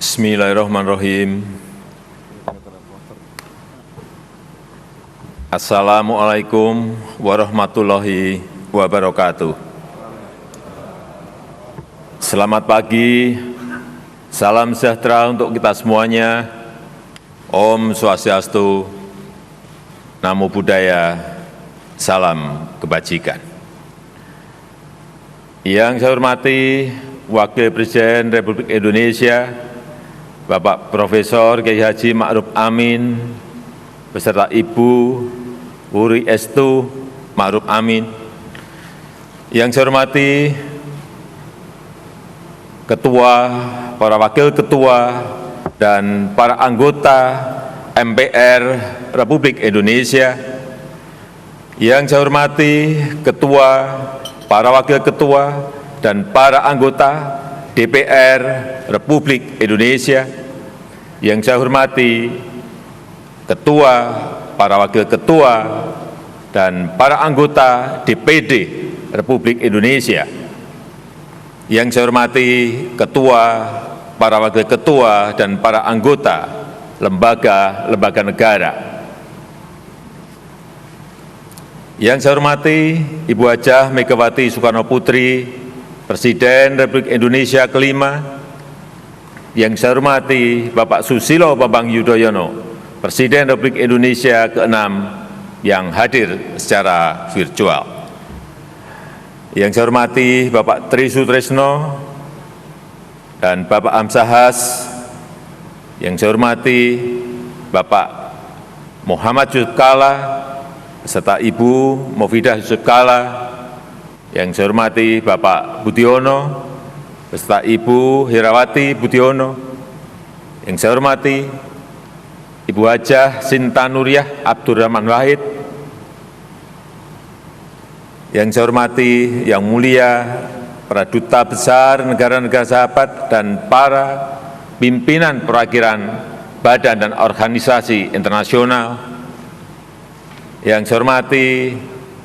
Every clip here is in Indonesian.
Bismillahirrahmanirrahim. Assalamualaikum warahmatullahi wabarakatuh. Selamat pagi, salam sejahtera untuk kita semuanya. Om Swastiastu, Namo Buddhaya, salam kebajikan. Yang saya hormati Wakil Presiden Republik Indonesia, Bapak Profesor Kiai Haji Ma'ruf Amin, beserta Ibu Wuri Estu Ma'ruf Amin. Yang saya hormati Ketua, para Wakil Ketua, dan para anggota MPR Republik Indonesia. Yang saya hormati Ketua, para Wakil Ketua, dan para anggota DPR Republik Indonesia. Yang saya hormati Ketua, para Wakil Ketua, dan para anggota DPD Republik Indonesia. Yang saya hormati Ketua, para Wakil Ketua, dan para anggota lembaga-lembaga negara. Yang saya hormati Ibu Hajah Megawati Soekarno Putri, Presiden Republik Indonesia kelima. Yang saya hormati Bapak Susilo Bambang Yudhoyono, Presiden Republik Indonesia keenam yang hadir secara virtual. Yang saya hormati Bapak Tri Sutresno dan Bapak Amsahas. Yang saya hormati Bapak Muhammad Yusuf Kalla beserta Ibu Mufidah Yusuf Kalla. Yang saya hormati Bapak Budiono beserta Ibu Herawati Budiono. Yang saya hormati Ibu Hajah Sinta Nuriyah Abdurrahman Wahid. Yang saya hormati Yang Mulia para Duta Besar negara-negara sahabat dan para pimpinan perwakilan badan dan organisasi internasional. Yang saya hormati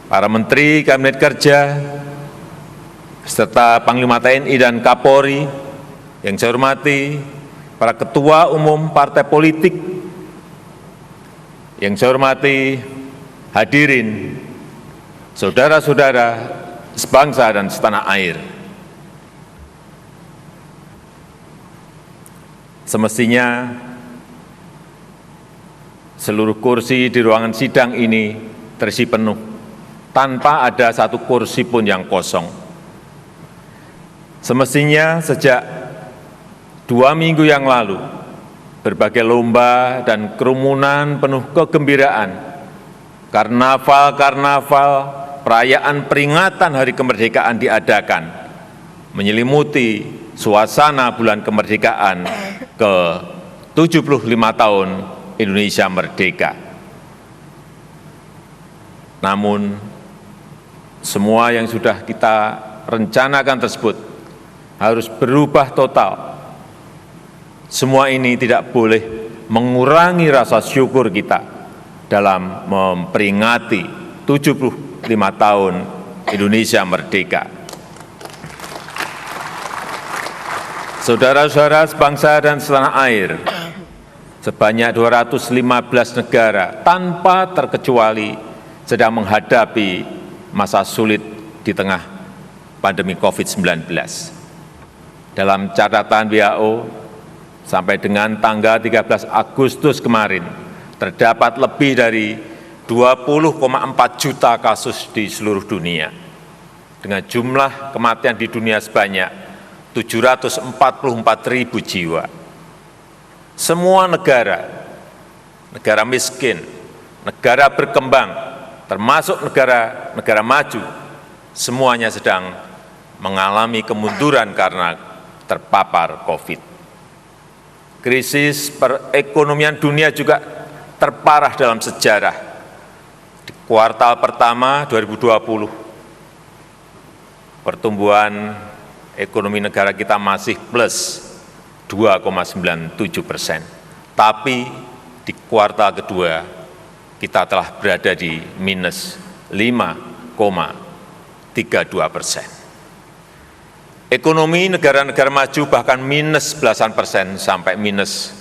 para Menteri Kabinet Kerja, serta Panglima TNI dan Kapolri. Yang saya hormati para Ketua Umum Partai Politik. Yang saya hormati hadirin, saudara-saudara sebangsa dan setanah air. Semestinya seluruh kursi di ruangan sidang ini terisi penuh, tanpa ada satu kursi pun yang kosong. Semestinya sejak 2 minggu yang lalu, berbagai lomba dan kerumunan penuh kegembiraan, karnaval-karnaval, perayaan peringatan Hari Kemerdekaan diadakan, menyelimuti suasana bulan kemerdekaan ke-75 tahun Indonesia merdeka. Namun, semua yang sudah kita rencanakan tersebut harus berubah total. Semua ini tidak boleh mengurangi rasa syukur kita dalam memperingati 75 tahun Indonesia merdeka. Saudara-saudara sebangsa dan setanah air, sebanyak 215 negara tanpa terkecuali sedang menghadapi masa sulit di tengah pandemi COVID-19. Dalam catatan WHO, sampai dengan tanggal 13 Agustus kemarin, terdapat lebih dari 20,4 juta kasus di seluruh dunia, dengan jumlah kematian di dunia sebanyak 744.000 jiwa. Semua negara, negara miskin, negara berkembang, termasuk negara maju, semuanya sedang mengalami kemunduran karena terpapar COVID. Krisis perekonomian dunia juga terparah dalam sejarah. Di kuartal pertama 2020, pertumbuhan ekonomi negara kita masih plus 2,97%. Tapi di kuartal kedua kita telah berada di minus 5,32%. Ekonomi negara-negara maju bahkan minus belasan persen sampai minus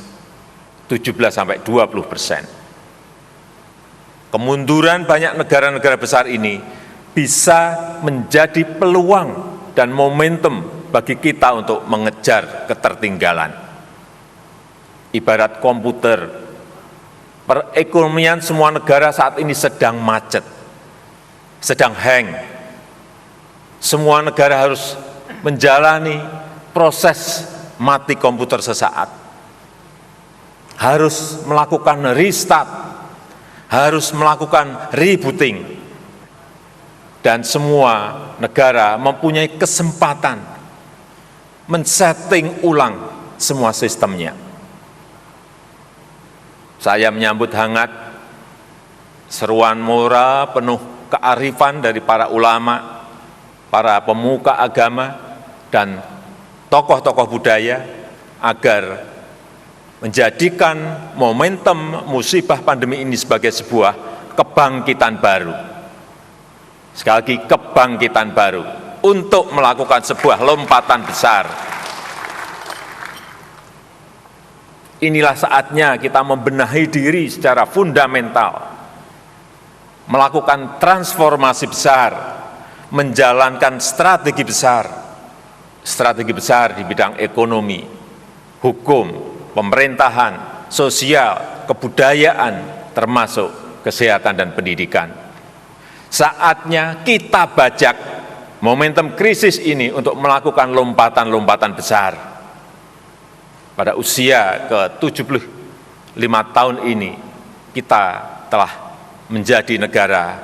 17 sampai 20%. Kemunduran banyak negara-negara besar ini bisa menjadi peluang dan momentum bagi kita untuk mengejar ketertinggalan. Ibarat komputer, perekonomian semua negara saat ini sedang macet, sedang hang. Semua negara harus menjalani proses mati komputer sesaat, harus melakukan restart, harus melakukan rebooting, dan semua negara mempunyai kesempatan men-setting ulang semua sistemnya. Saya menyambut hangat seruan moral penuh kearifan dari para ulama, para pemuka agama, dan tokoh-tokoh budaya agar menjadikan momentum musibah pandemi ini sebagai sebuah kebangkitan baru. Sekali lagi, kebangkitan baru untuk melakukan sebuah lompatan besar. Inilah saatnya kita membenahi diri secara fundamental, melakukan transformasi besar, menjalankan strategi besar di bidang ekonomi, hukum, pemerintahan, sosial, kebudayaan, termasuk kesehatan dan pendidikan. Saatnya kita bajak momentum krisis ini untuk melakukan lompatan-lompatan besar. Pada usia ke-75 tahun ini, kita telah menjadi negara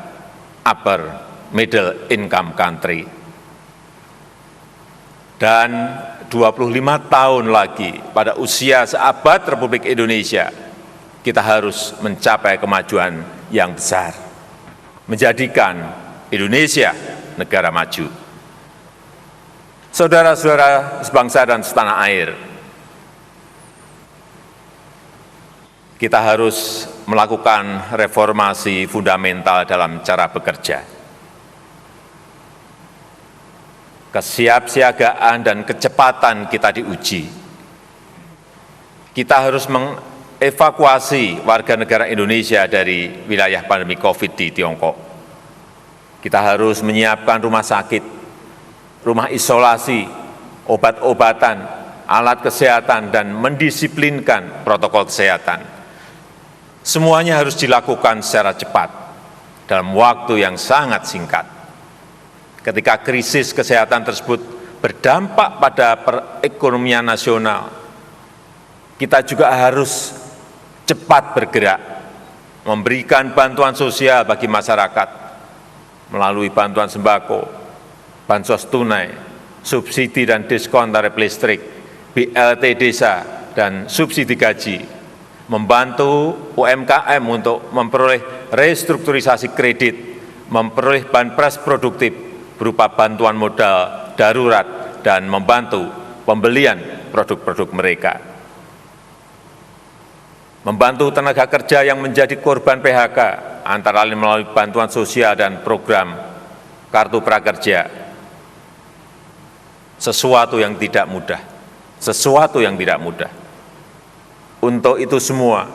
upper middle income country. Dan 25 tahun lagi pada usia seabad Republik Indonesia, kita harus mencapai kemajuan yang besar, menjadikan Indonesia negara maju. Saudara-saudara sebangsa dan setanah air, kita harus melakukan reformasi fundamental dalam cara bekerja. Kesiapsiagaan dan kecepatan kita diuji. Kita harus mengevakuasi warga negara Indonesia dari wilayah pandemi COVID di Tiongkok. Kita harus menyiapkan rumah sakit, rumah isolasi, obat-obatan, alat kesehatan, dan mendisiplinkan protokol kesehatan. Semuanya harus dilakukan secara cepat, dalam waktu yang sangat singkat. Ketika krisis kesehatan tersebut berdampak pada perekonomian nasional, kita juga harus cepat bergerak, memberikan bantuan sosial bagi masyarakat, melalui bantuan sembako, bansos tunai, subsidi dan diskon tarif listrik, BLT desa, dan subsidi gaji, membantu UMKM untuk memperoleh restrukturisasi kredit, memperoleh banpres produktif berupa bantuan modal darurat, dan membantu pembelian produk-produk mereka. Membantu tenaga kerja yang menjadi korban PHK, antara lain melalui bantuan sosial dan program Kartu Prakerja. Sesuatu yang tidak mudah, Untuk itu semua,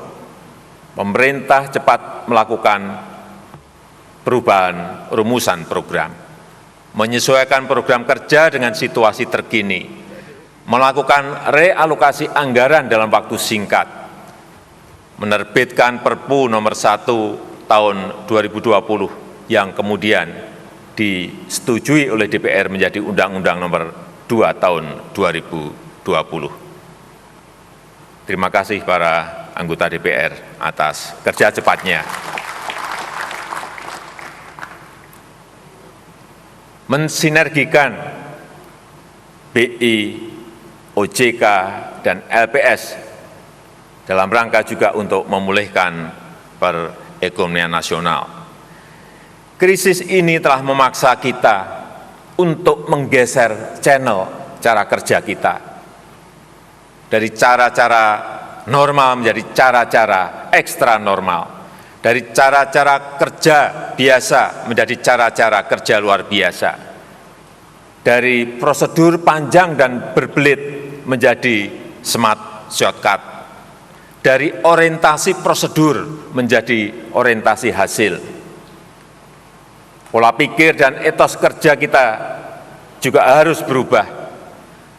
pemerintah cepat melakukan perubahan rumusan program, menyesuaikan program kerja dengan situasi terkini, melakukan realokasi anggaran dalam waktu singkat, menerbitkan Perpu nomor 1 tahun 2020 yang kemudian disetujui oleh DPR menjadi Undang-Undang nomor 2 tahun 2020. Terima kasih para anggota DPR atas kerja cepatnya. Mensinergikan BI, OJK, dan LPS dalam rangka juga untuk memulihkan perekonomian nasional. Krisis ini telah memaksa kita untuk menggeser channel cara kerja kita dari cara-cara normal menjadi cara-cara ekstra normal, dari cara-cara kerja biasa menjadi cara-cara kerja luar biasa. dari prosedur panjang dan berbelit menjadi smart shortcut, dari orientasi prosedur menjadi orientasi hasil. Pola pikir dan etos kerja kita juga harus berubah.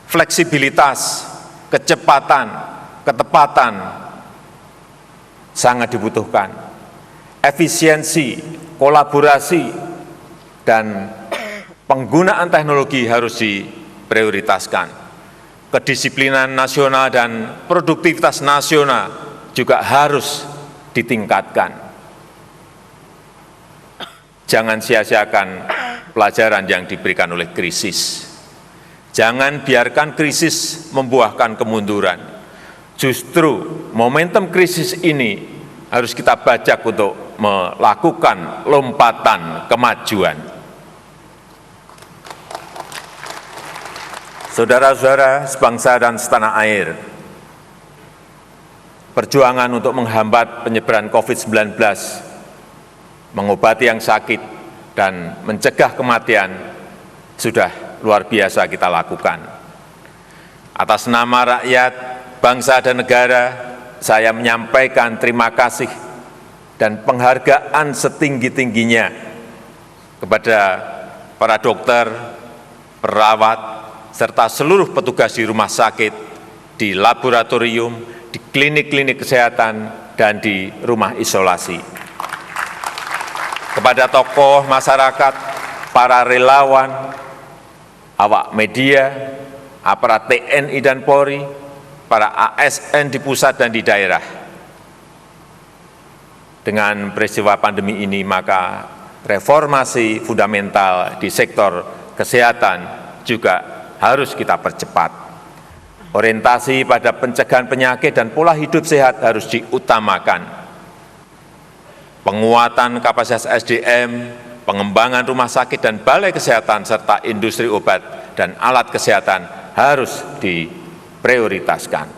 Fleksibilitas, kecepatan, ketepatan sangat dibutuhkan. Efisiensi, kolaborasi, dan penggunaan teknologi harus diprioritaskan. Kedisiplinan nasional dan produktivitas nasional juga harus ditingkatkan. Jangan sia-siakan pelajaran yang diberikan oleh krisis. Jangan biarkan krisis membuahkan kemunduran. Justru momentum krisis ini harus kita bajak untuk melakukan lompatan kemajuan. Saudara-saudara sebangsa dan setanah air, perjuangan untuk menghambat penyebaran COVID-19, mengobati yang sakit, dan mencegah kematian sudah luar biasa kita lakukan. Atas nama rakyat, bangsa, dan negara, saya menyampaikan terima kasih dan penghargaan setinggi-tingginya kepada para dokter, perawat, serta seluruh petugas di rumah sakit, di laboratorium, di klinik-klinik kesehatan, dan di rumah isolasi. Kepada tokoh masyarakat, para relawan, awak media, aparat TNI dan Polri, para ASN di pusat dan di daerah. Dengan peristiwa pandemi ini, maka reformasi fundamental di sektor kesehatan juga harus kita percepat. Orientasi pada pencegahan penyakit dan pola hidup sehat harus diutamakan. Penguatan kapasitas SDM, pengembangan rumah sakit dan balai kesehatan, serta industri obat dan alat kesehatan harus diprioritaskan.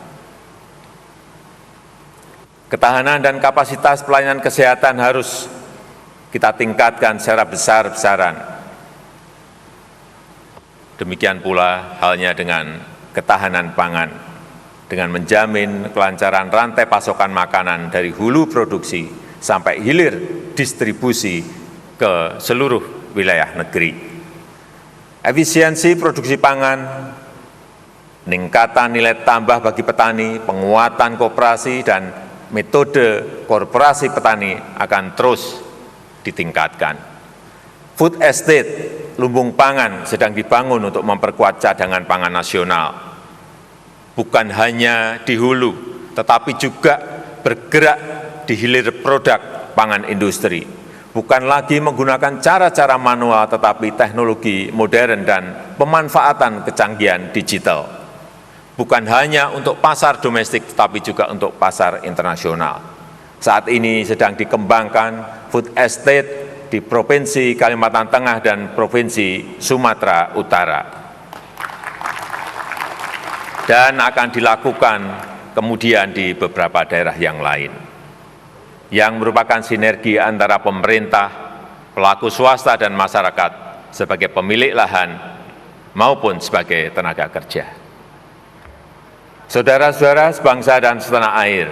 Ketahanan dan kapasitas pelayanan kesehatan harus kita tingkatkan secara besar-besaran. Demikian pula halnya dengan ketahanan pangan, dengan menjamin kelancaran rantai pasokan makanan dari hulu produksi sampai hilir distribusi ke seluruh wilayah negeri. Efisiensi produksi pangan, peningkatan nilai tambah bagi petani, penguatan koperasi, dan metode korporasi petani akan terus ditingkatkan. Food estate, lumbung pangan sedang dibangun untuk memperkuat cadangan pangan nasional. Bukan hanya di hulu, tetapi juga bergerak di hilir produk pangan industri. Bukan lagi menggunakan cara-cara manual, tetapi teknologi modern dan pemanfaatan kecanggihan digital. Bukan hanya untuk pasar domestik, tetapi juga untuk pasar internasional. Saat ini sedang dikembangkan food estate di Provinsi Kalimantan Tengah dan Provinsi Sumatera Utara. Dan akan dilakukan kemudian di beberapa daerah yang lain, yang merupakan sinergi antara pemerintah, pelaku swasta, dan masyarakat sebagai pemilik lahan maupun sebagai tenaga kerja. Saudara-saudara sebangsa dan setanah air,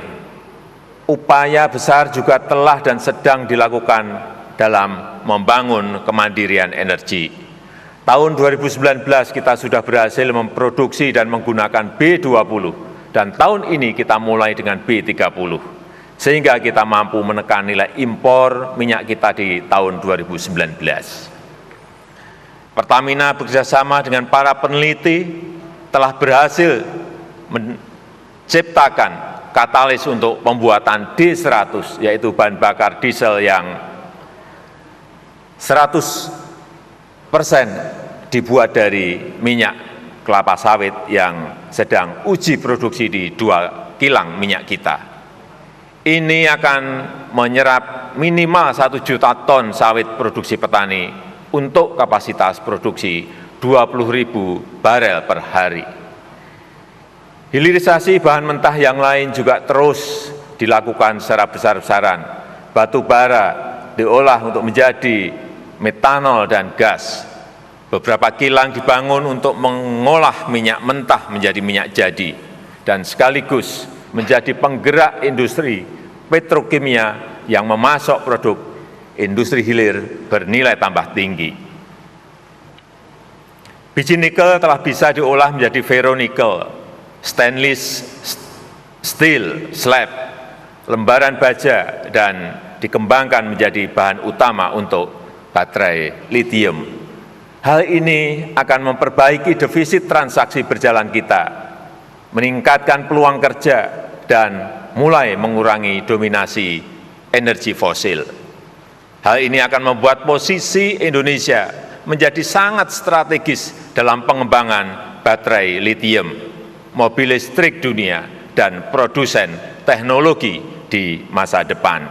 upaya besar juga telah dan sedang dilakukan dalam membangun kemandirian energi. Tahun 2019 kita sudah berhasil memproduksi dan menggunakan B20, dan tahun ini kita mulai dengan B30. Sehingga kita mampu menekan nilai impor minyak kita di tahun 2019. Pertamina bekerjasama dengan para peneliti telah berhasil menciptakan katalis untuk pembuatan D100, yaitu bahan bakar diesel yang 100% dibuat dari minyak kelapa sawit yang sedang uji produksi di 2 kilang minyak kita. Ini akan menyerap minimal 1 juta ton sawit produksi petani untuk kapasitas produksi 20.000 barel per hari. Hilirisasi bahan mentah yang lain juga terus dilakukan secara besar-besaran. Batu bara diolah untuk menjadi metanol dan gas. Beberapa kilang dibangun untuk mengolah minyak mentah menjadi minyak jadi dan sekaligus menjadi penggerak industri petrokimia yang memasok produk industri hilir bernilai tambah tinggi. Biji nikel telah bisa diolah menjadi ferronikel, stainless steel, slab, lembaran baja, dan dikembangkan menjadi bahan utama untuk baterai litium. Hal ini akan memperbaiki defisit transaksi berjalan kita, meningkatkan peluang kerja, dan mulai mengurangi dominasi energi fosil. Hal ini akan membuat posisi Indonesia menjadi sangat strategis dalam pengembangan baterai litium, mobil listrik dunia, dan produsen teknologi di masa depan.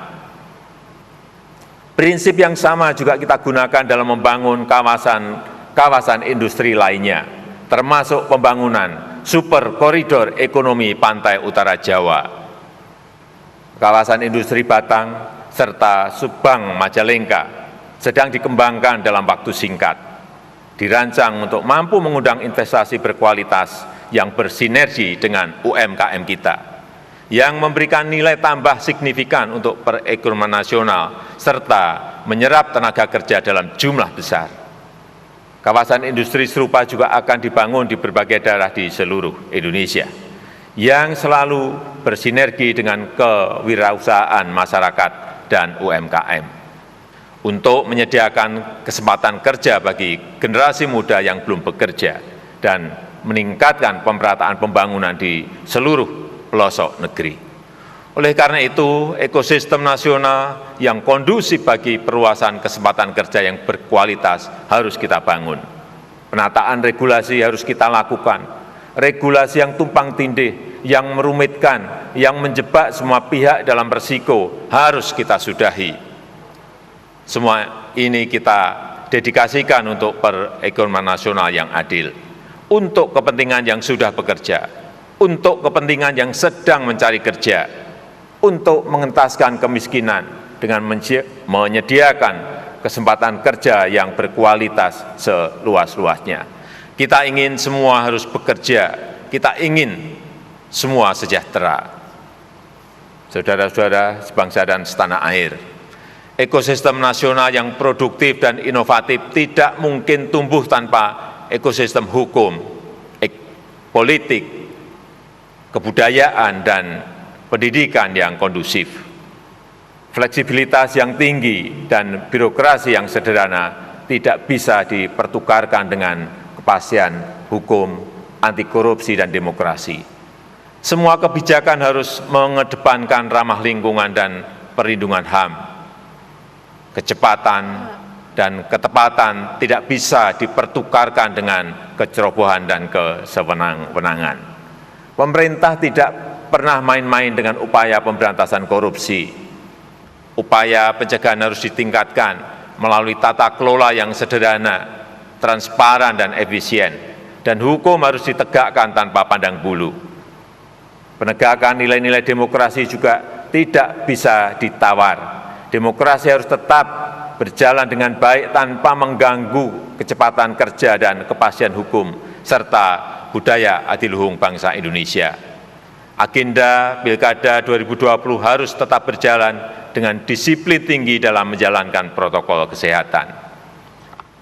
Prinsip yang sama juga kita gunakan dalam membangun kawasan industri lainnya, termasuk pembangunan super koridor ekonomi pantai utara Jawa, kawasan industri Batang, serta Subang Majalengka sedang dikembangkan dalam waktu singkat, dirancang untuk mampu mengundang investasi berkualitas yang bersinergi dengan UMKM kita, yang memberikan nilai tambah signifikan untuk perekonomian nasional, serta menyerap tenaga kerja dalam jumlah besar. Kawasan industri serupa juga akan dibangun di berbagai daerah di seluruh Indonesia, yang selalu bersinergi dengan kewirausahaan masyarakat dan UMKM, untuk menyediakan kesempatan kerja bagi generasi muda yang belum bekerja, dan meningkatkan pemerataan pembangunan di seluruh pelosok negeri. Oleh karena itu, ekosistem nasional yang kondusif bagi perluasan kesempatan kerja yang berkualitas harus kita bangun. Penataan regulasi harus kita lakukan. Regulasi yang tumpang tindih, yang merumitkan, yang menjebak semua pihak dalam resiko harus kita sudahi. Semua ini kita dedikasikan untuk perekonomian nasional yang adil, untuk kepentingan yang sudah bekerja, untuk kepentingan yang sedang mencari kerja, untuk mengentaskan kemiskinan dengan menyediakan kesempatan kerja yang berkualitas seluas-luasnya. Kita ingin semua harus bekerja, kita ingin semua sejahtera. Saudara-saudara sebangsa dan setanah air, ekosistem nasional yang produktif dan inovatif tidak mungkin tumbuh tanpa ekosistem hukum, politik, kebudayaan, dan pendidikan yang kondusif. Fleksibilitas yang tinggi dan birokrasi yang sederhana tidak bisa dipertukarkan dengan kepastian hukum, anti korupsi, dan demokrasi. Semua kebijakan harus mengedepankan ramah lingkungan dan perlindungan HAM. Kecepatan dan ketepatan tidak bisa dipertukarkan dengan kecerobohan dan kesewenang-wenangan. Pemerintah tidak pernah main-main dengan upaya pemberantasan korupsi. Upaya pencegahan harus ditingkatkan melalui tata kelola yang sederhana, transparan, dan efisien, dan hukum harus ditegakkan tanpa pandang bulu. Penegakan nilai-nilai demokrasi juga tidak bisa ditawar. Demokrasi harus tetap berjalan dengan baik tanpa mengganggu kecepatan kerja dan kepastian hukum, serta budaya adiluhung bangsa Indonesia. Agenda Pilkada 2020 harus tetap berjalan dengan disiplin tinggi dalam menjalankan protokol kesehatan.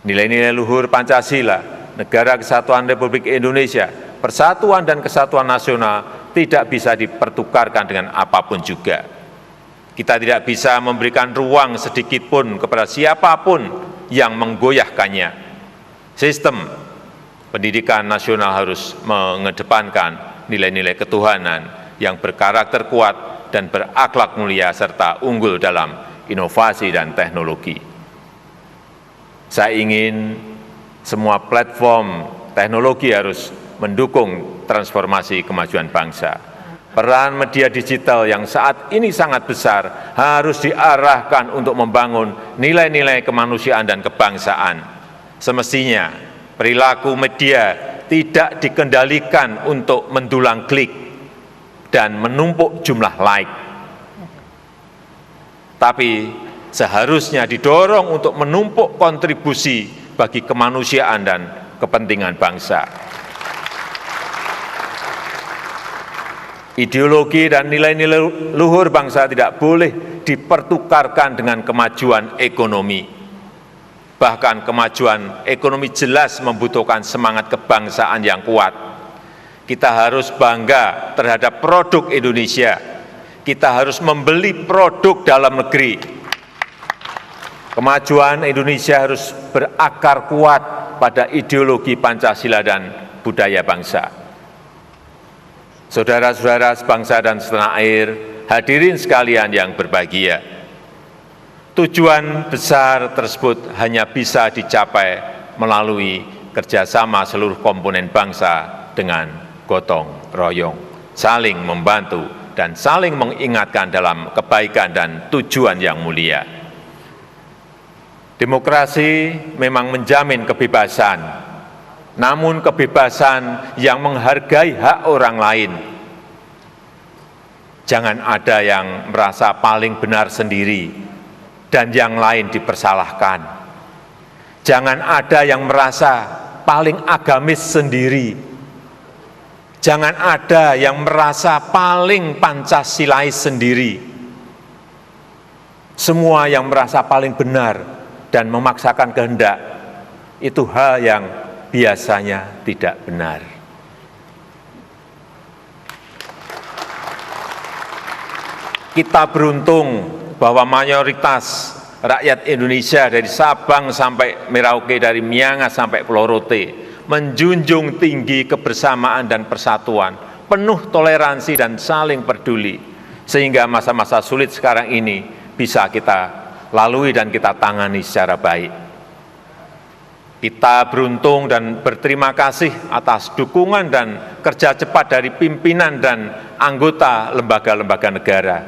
Nilai-nilai luhur Pancasila, Negara Kesatuan Republik Indonesia, persatuan dan kesatuan nasional tidak bisa dipertukarkan dengan apapun juga. Kita tidak bisa memberikan ruang sedikit pun kepada siapapun yang menggoyahkannya. Sistem pendidikan nasional harus mengedepankan nilai-nilai ketuhanan yang berkarakter kuat dan berakhlak mulia serta unggul dalam inovasi dan teknologi. Saya ingin semua platform teknologi harus mendukung transformasi kemajuan bangsa. Peran media digital yang saat ini sangat besar harus diarahkan untuk membangun nilai-nilai kemanusiaan dan kebangsaan. Semestinya perilaku media tidak dikendalikan untuk mendulang klik dan menumpuk jumlah like, tapi seharusnya didorong untuk menumpuk kontribusi bagi kemanusiaan dan kepentingan bangsa. Ideologi dan nilai-nilai luhur bangsa tidak boleh dipertukarkan dengan kemajuan ekonomi. Bahkan kemajuan ekonomi jelas membutuhkan semangat kebangsaan yang kuat. Kita harus bangga terhadap produk Indonesia. Kita harus membeli produk dalam negeri. Kemajuan Indonesia harus berakar kuat pada ideologi Pancasila dan budaya bangsa. Saudara-saudara sebangsa dan setanah air, hadirin sekalian yang berbahagia, tujuan besar tersebut hanya bisa dicapai melalui kerjasama seluruh komponen bangsa dengan gotong royong, saling membantu dan saling mengingatkan dalam kebaikan dan tujuan yang mulia. Demokrasi memang menjamin kebebasan, namun kebebasan yang menghargai hak orang lain. Jangan ada yang merasa paling benar sendiri dan yang lain dipersalahkan. Jangan ada yang merasa paling agamis sendiri. Jangan ada yang merasa paling Pancasilais sendiri. Semua yang merasa paling benar dan memaksakan kehendak, itu hal yang biasanya tidak benar. Kita beruntung bahwa mayoritas rakyat Indonesia dari Sabang sampai Merauke, dari Miangas sampai Pulau Rote, menjunjung tinggi kebersamaan dan persatuan, penuh toleransi dan saling peduli, sehingga masa-masa sulit sekarang ini bisa kita lalui dan kita tangani secara baik. Kita beruntung dan berterima kasih atas dukungan dan kerja cepat dari pimpinan dan anggota lembaga-lembaga negara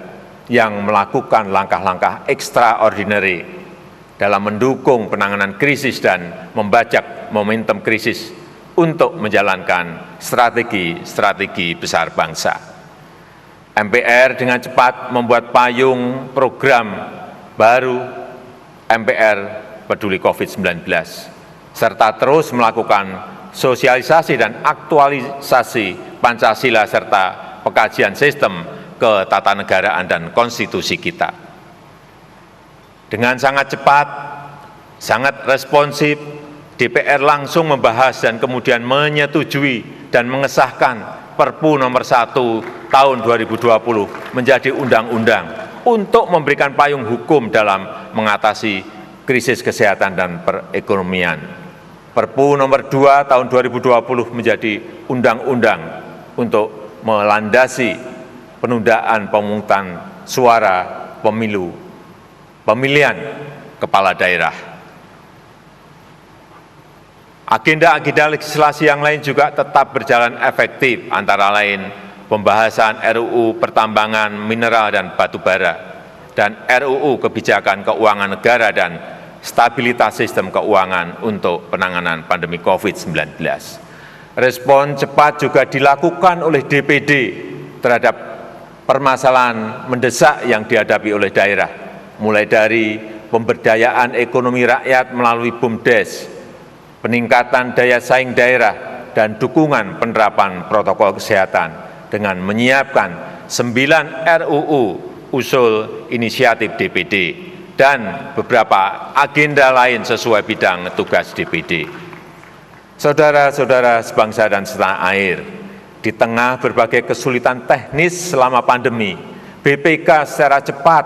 yang melakukan langkah-langkah extraordinary dalam mendukung penanganan krisis dan membajak momentum krisis untuk menjalankan strategi-strategi besar bangsa. MPR dengan cepat membuat payung program baru MPR Peduli COVID-19, serta terus melakukan sosialisasi dan aktualisasi Pancasila serta pengkajian sistem ketatanegaraan dan konstitusi kita. Dengan sangat cepat, sangat responsif, DPR langsung membahas dan kemudian menyetujui dan mengesahkan Perpu nomor 1 tahun 2020 menjadi undang-undang untuk memberikan payung hukum dalam mengatasi krisis kesehatan dan perekonomian. Perpu nomor 2 tahun 2020 menjadi undang-undang untuk melandasi penundaan pemungutan suara pemilihan kepala daerah. Agenda-agenda legislasi yang lain juga tetap berjalan efektif, antara lain pembahasan RUU Pertambangan Mineral dan Batubara dan RUU Kebijakan Keuangan Negara dan Stabilitas Sistem Keuangan untuk penanganan pandemi COVID-19. Respon cepat juga dilakukan oleh DPD terhadap permasalahan mendesak yang dihadapi oleh daerah, mulai dari pemberdayaan ekonomi rakyat melalui BUMDes, peningkatan daya saing daerah, dan dukungan penerapan protokol kesehatan dengan menyiapkan 9 RUU usul inisiatif DPD dan beberapa agenda lain sesuai bidang tugas DPD. Saudara-saudara sebangsa dan setanah air, di tengah berbagai kesulitan teknis selama pandemi, BPK secara cepat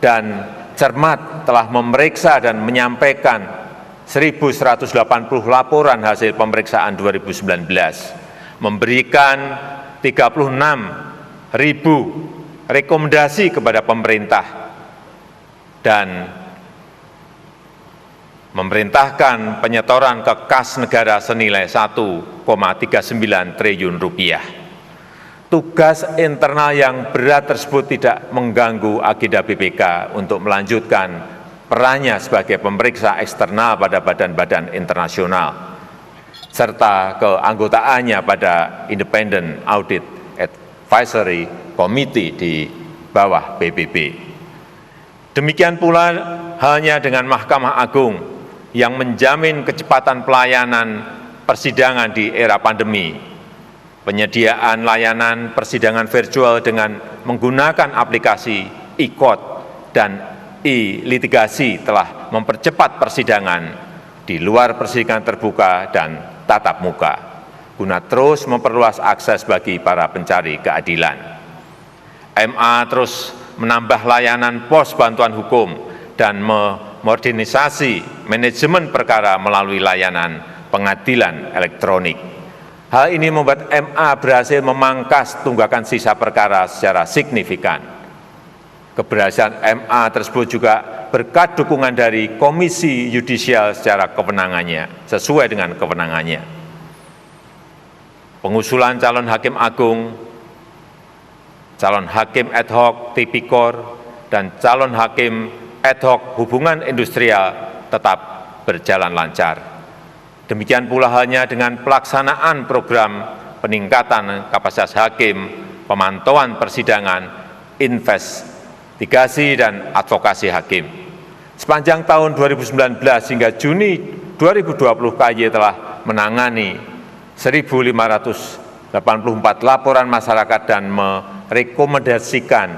dan cermat telah memeriksa dan menyampaikan 1.180 laporan hasil pemeriksaan 2019, memberikan 36.000 rekomendasi kepada pemerintah, dan memerintahkan penyetoran ke kas negara senilai 1,39 triliun rupiah. Tugas internal yang berat tersebut tidak mengganggu agenda BPK untuk melanjutkan perannya sebagai pemeriksa eksternal pada badan-badan internasional, serta keanggotaannya pada Independent Audit Advisory Committee di bawah PBB. Demikian pula halnya dengan Mahkamah Agung yang menjamin kecepatan pelayanan persidangan di era pandemi. Penyediaan layanan persidangan virtual dengan menggunakan aplikasi e-court dan e-litigasi telah mempercepat persidangan di luar persidangan terbuka dan tatap muka, guna terus memperluas akses bagi para pencari keadilan. MA terus menambah layanan pos bantuan hukum dan memodernisasi manajemen perkara melalui layanan pengadilan elektronik. Hal ini membuat MA berhasil memangkas tunggakan sisa perkara secara signifikan. Keberhasilan MA tersebut juga berkat dukungan dari Komisi Yudisial secara kewenangannya, sesuai dengan kewenangannya. Pengusulan calon hakim agung, calon hakim ad hoc tipikor, dan calon hakim ad hoc hubungan industrial tetap berjalan lancar. Demikian pula halnya dengan pelaksanaan program peningkatan kapasitas hakim, pemantauan persidangan, investigasi dan advokasi hakim. Sepanjang tahun 2019 hingga Juni 2020, KY telah menangani 1.584 laporan masyarakat dan merekomendasikan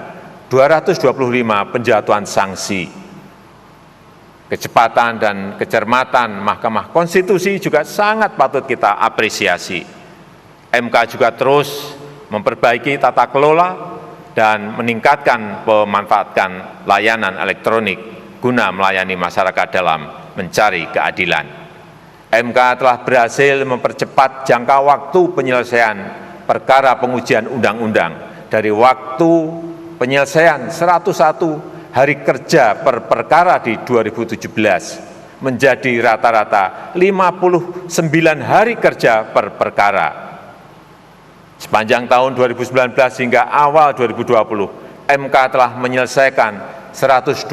225 penjatuhan sanksi. Kecepatan dan kecermatan Mahkamah Konstitusi juga sangat patut kita apresiasi. MK juga terus memperbaiki tata kelola dan meningkatkan pemanfaatan layanan elektronik guna melayani masyarakat dalam mencari keadilan. MK telah berhasil mempercepat jangka waktu penyelesaian perkara pengujian undang-undang dari waktu penyelesaian 101 hari kerja per perkara di 2017 menjadi rata-rata 59 hari kerja per perkara. Sepanjang tahun 2019 hingga awal 2020, MK telah menyelesaikan 122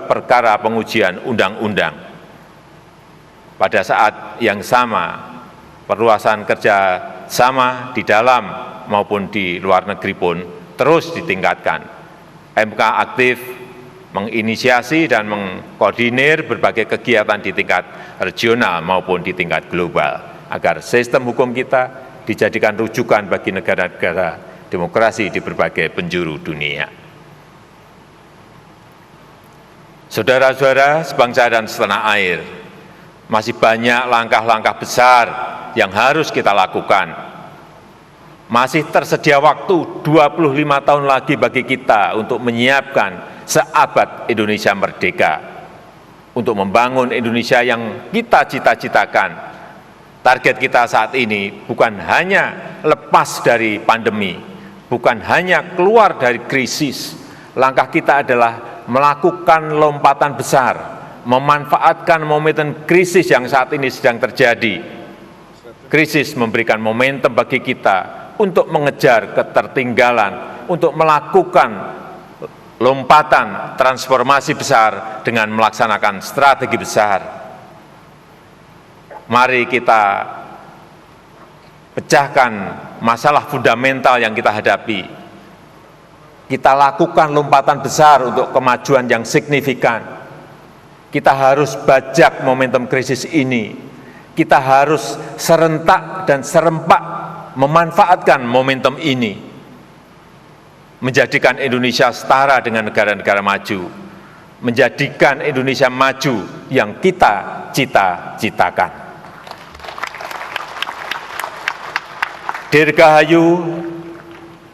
perkara pengujian undang-undang. Pada saat yang sama, perluasan kerja sama di dalam maupun di luar negeri pun terus ditingkatkan. MK aktif menginisiasi dan mengkoordinir berbagai kegiatan di tingkat regional maupun di tingkat global, agar sistem hukum kita dijadikan rujukan bagi negara-negara demokrasi di berbagai penjuru dunia. Saudara-saudara sebangsa dan setanah air, masih banyak langkah-langkah besar yang harus kita lakukan. Masih tersedia waktu 25 tahun lagi bagi kita untuk menyiapkan seabad Indonesia merdeka, untuk membangun Indonesia yang kita cita-citakan. Target kita saat ini bukan hanya lepas dari pandemi, bukan hanya keluar dari krisis. Langkah kita adalah melakukan lompatan besar, memanfaatkan momentum krisis yang saat ini sedang terjadi. Krisis memberikan momentum bagi kita untuk mengejar ketertinggalan, untuk melakukan lompatan transformasi besar dengan melaksanakan strategi besar. Mari kita pecahkan masalah fundamental yang kita hadapi. Kita lakukan lompatan besar untuk kemajuan yang signifikan. Kita harus bajak momentum krisis ini. Kita harus serentak dan serempak memanfaatkan momentum ini, menjadikan Indonesia setara dengan negara-negara maju, menjadikan Indonesia maju yang kita cita-citakan. Dirgahayu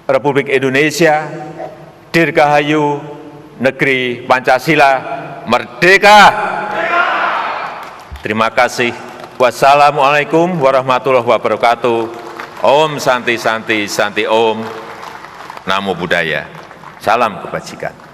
Republik Indonesia, Dirgahayu Negeri Pancasila, Merdeka! Terima kasih. Wassalamualaikum warahmatullahi wabarakatuh. Om Santi Santi Santi Om. Namo Buddhaya. Salam kebajikan.